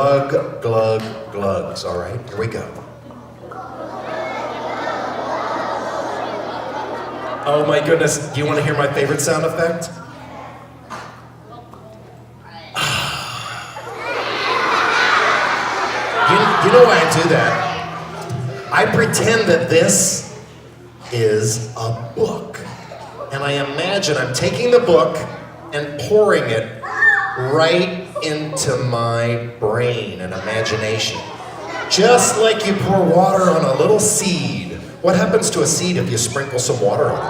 glug, glug, glugs. All right, here we go. Oh my goodness, do you want to hear my favorite sound effect? You know why I do that? I pretend that this is a book. And I imagine I'm taking the book and pouring it right into my brain and imagination. Just like you pour water on a little seed. What happens to a seed if you sprinkle some water on it?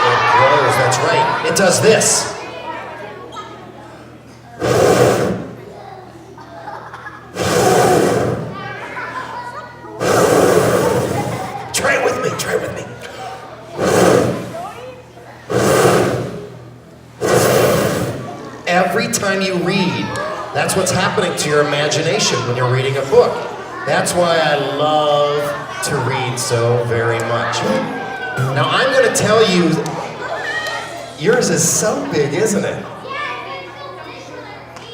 It grows, that's right. It does this. Try it with me, try it with me. Every time you read, that's what's happening to your imagination when you're reading a book. That's why I love to read so very much. Now I'm going to tell you, yours is so big, isn't it?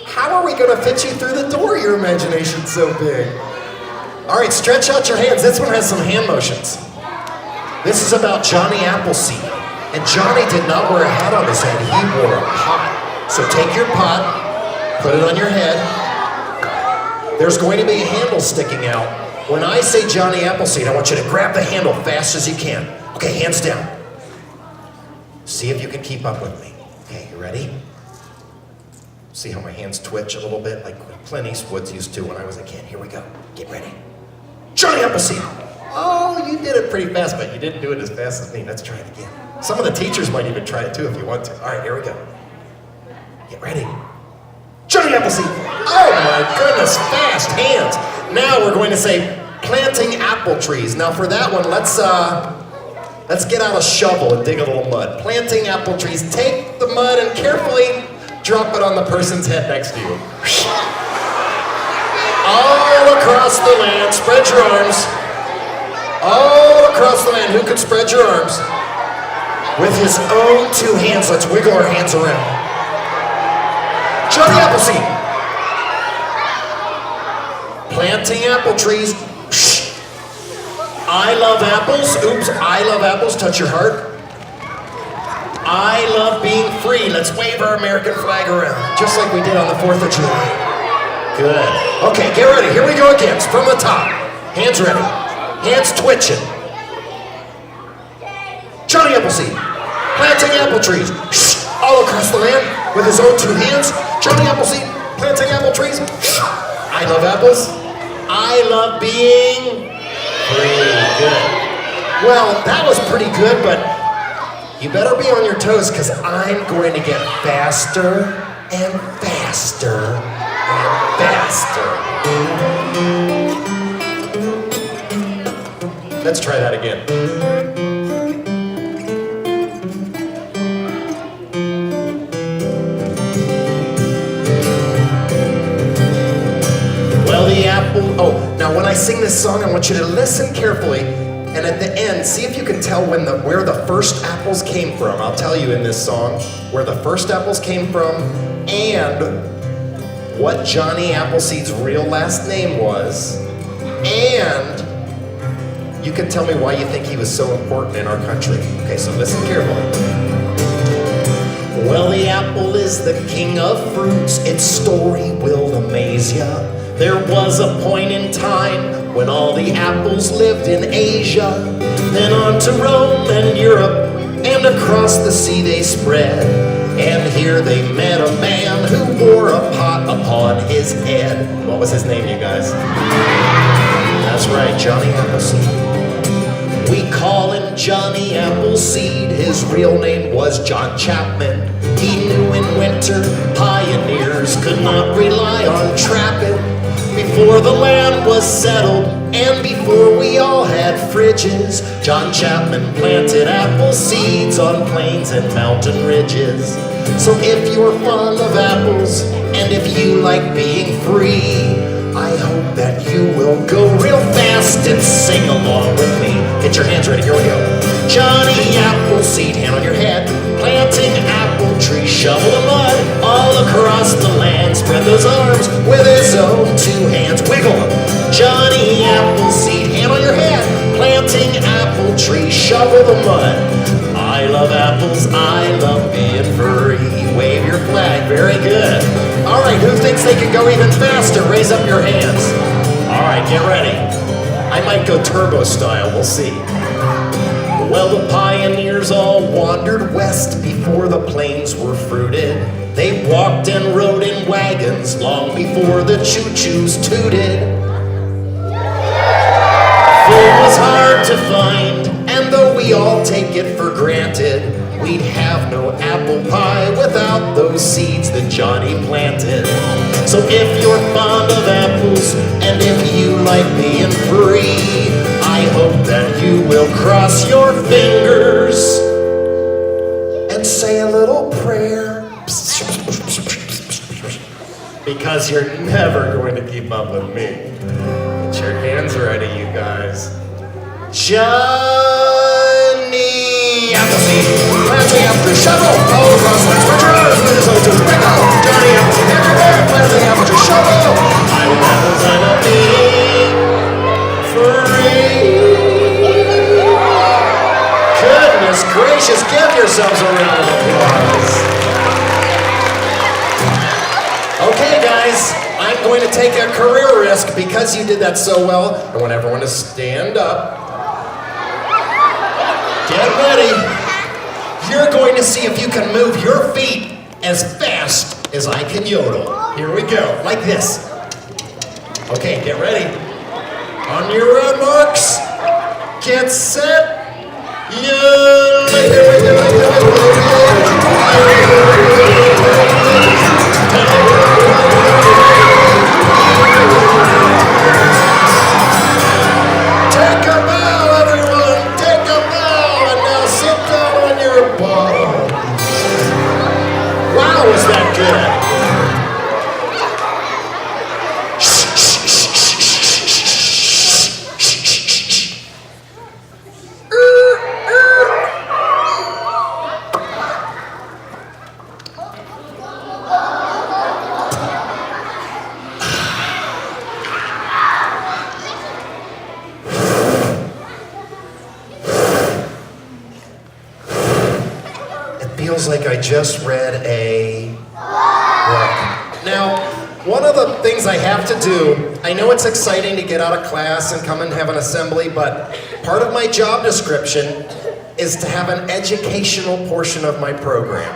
How are we going to fit you through the door? Your imagination's so big. All right, stretch out your hands. This one has some hand motions. This is about Johnny Appleseed. And Johnny did not wear a hat on his head, he wore a pot. So take your pot, put it on your head. There's going to be a handle sticking out. When I say Johnny Appleseed, I want you to grab the handle fast as you can. Okay, hands down. See if you can keep up with me. Okay, you ready? See how my hands twitch a little bit like Clint Eastwood used to when I was a kid. Here we go. Get ready. Johnny Appleseed. Oh, you did it pretty fast, but you didn't do it as fast as me. Let's try it again. Some of the teachers might even try it too if you want to. All right, here we go. Get ready. Johnny Appleseed. Oh my goodness, fast hands. Now we're going to say planting apple trees. Now for that one, let's get out a shovel and dig a little mud. Planting apple trees. Take the mud and carefully drop it on the person's head next to you. All across the land, spread your arms. All across the land, who can spread your arms? With his own two hands, let's wiggle our hands around. Johnny Appleseed. Planting apple trees. I love apples. Oops, I love apples. Touch your heart. I love being free. Let's wave our American flag around, just like we did on the 4th of July. Good. Okay, get ready. Here we go again. It's from the top. Hands ready. Hands twitching. Johnny Appleseed. Planting apple trees. All across the land with his own two hands. Johnny Appleseed. Planting apple trees. I love apples. I love being free. Good. Well, that was pretty good, but you better be on your toes because I'm going to get faster and faster and faster. Let's try that again. Well, the apple, now when I sing this song, I want you to listen carefully. And at the end, see if you can tell where the first apples came from. I'll tell you in this song where the first apples came from and what Johnny Appleseed's real last name was. And you can tell me why you think he was so important in our country. Okay, so listen carefully. Well, the apple is the king of fruits. Its story will amaze ya. There was a point in time when all the apples lived in Asia, then on to Rome and Europe, and across the sea they spread. And here they met a man who wore a pot upon his head. What was his name, you guys? That's right, Johnny Appleseed. We call him Johnny Appleseed. His real name was John Chapman. He knew in winter pioneers could not rely on trapping. Before the land was settled and before we all had fridges, John Chapman planted apple seeds on plains and mountain ridges. So if you're fond of apples and if you like being free, I hope that you will go real fast and sing along with me. Get your hands ready, here we go. Johnny Appleseed, hand on your head, planting apple trees, shovel of mud all across the land, spread those arms with his shovel the mud. I love apples, I love being free. Wave your flag, very good. All right, who thinks they can go even faster? Raise up your hands. All right, get ready. I might go turbo style, we'll see. Well, the pioneers all wandered west before the plains were fruited. They walked and rode in wagons long before the choo-choos tooted. Food was hard to find, and though we all take it for granted, we'd have no apple pie without those seeds that Johnny planted. So if you're fond of apples, and if you like being free, I hope that you will cross your fingers and say a little prayer. Because you're never going to keep up with me. Get your hands ready, you guys. Johnny Appleseed, planting after shovel, oh, crosslands for drugs, Minnesota to pickle. Johnny Appleseed, everywhere, planting after shovel. I will apples, I will be free. Goodness gracious, give yourselves a round of applause. Okay, guys, I'm going to take a career risk because you did that so well. I want everyone to stand up. Get ready. You're going to see if you can move your feet as fast as I can yodel. Here we go, like this. Okay, get ready. On your marks, get set, Take a bow, everyone! Take a bow! And now sit down on your ball. Wow, was that good? Feels like I just read a book. Now, one of the things I have to do, I know it's exciting to get out of class and come and have an assembly, but part of my job description is to have an educational portion of my program.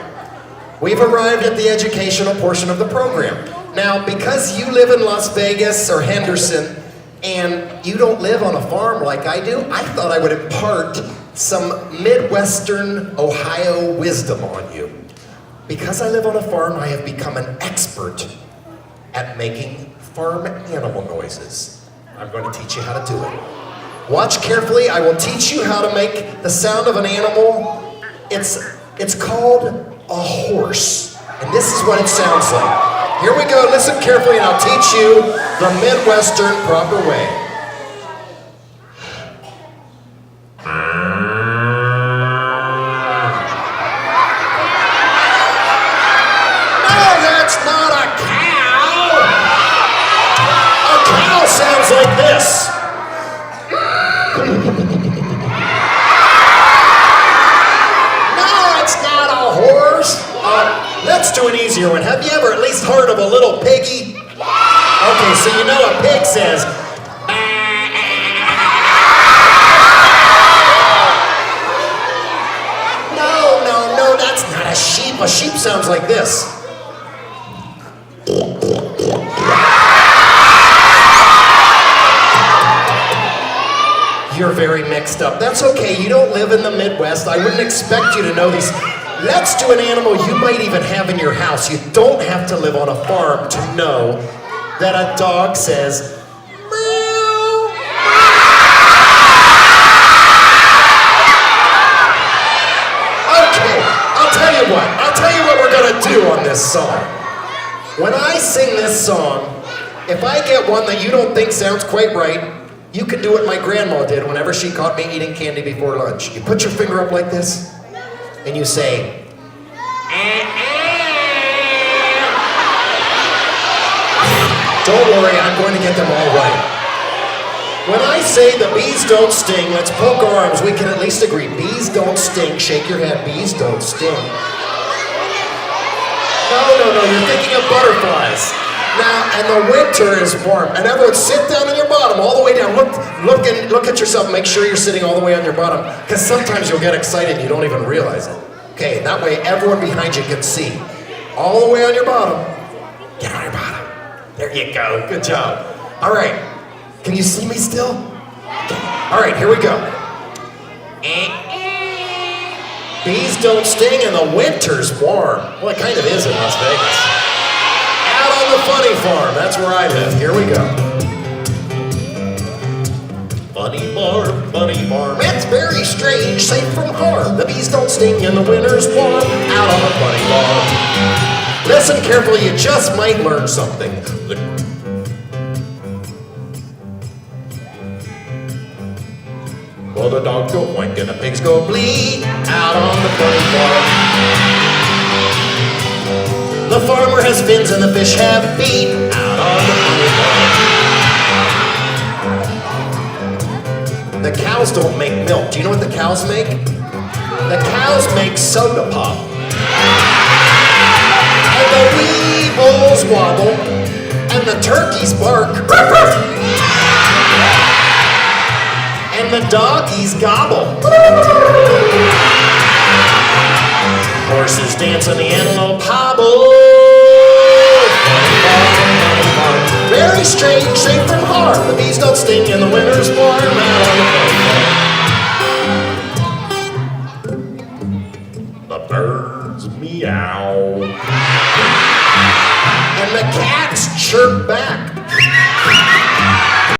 We've arrived at the educational portion of the program. Now, because you live in Las Vegas or Henderson, and you don't live on a farm like I do, I thought I would impart some Midwestern Ohio wisdom on you. Because I live on a farm, I have become an expert at making farm animal noises. I'm going to teach you how to do it. Watch carefully, I will teach you how to make the sound of an animal. It's called a horse, and this is what it sounds like. Here we go, listen carefully, and I'll teach you the Midwestern proper way. Sounds like this. No, it's not a horse. Let's do an easier one. Have you ever at least heard of a little piggy? Okay, so you know a pig says. No, that's not a sheep. A sheep sounds like this. You're very mixed up. That's okay, you don't live in the Midwest. I wouldn't expect you to know these. Let's do an animal you might even have in your house. You don't have to live on a farm to know that a dog says, meow. Okay, I'll tell you what we're gonna do on this song. When I sing this song, if I get one that you don't think sounds quite right, you can do what my grandma did whenever she caught me eating candy before lunch. You put your finger up like this, and you say, Don't worry, I'm going to get them all right. When I say the bees don't sting, let's poke our arms. We can at least agree. Bees don't sting. Shake your head. Bees don't sting. No, you're thinking of butterflies. Now, and the winter is warm. And everyone sit down on your bottom, all the way down. Look at yourself, make sure you're sitting all the way on your bottom. Because sometimes you'll get excited and you don't even realize it. Okay, that way everyone behind you can see. All the way on your bottom. Get on your bottom. There you go, good job. All right, can you see me still? Okay. All right, here we go. Bees don't sting and the winter's warm. Well, it kind of is in Las Vegas. Out on the funny farm, that's where I live. Here we go. Funny farm. It's very strange, safe from harm. The bees don't sting and the winter's warm. Out on the funny farm. Listen carefully, you just might learn something. Well, the dogs go oink and the pigs go bleat out on the funny farm. The farmer has fins and the fish have feet out on the funny farm. The cows don't make milk. Do you know what the cows make? The cows make soda pop. And the wee bulls wobble and the turkeys bark. And the doggies gobble. Horses dance and the antelope hobble. Very strange, safe from harm. The bees don't sting and the wind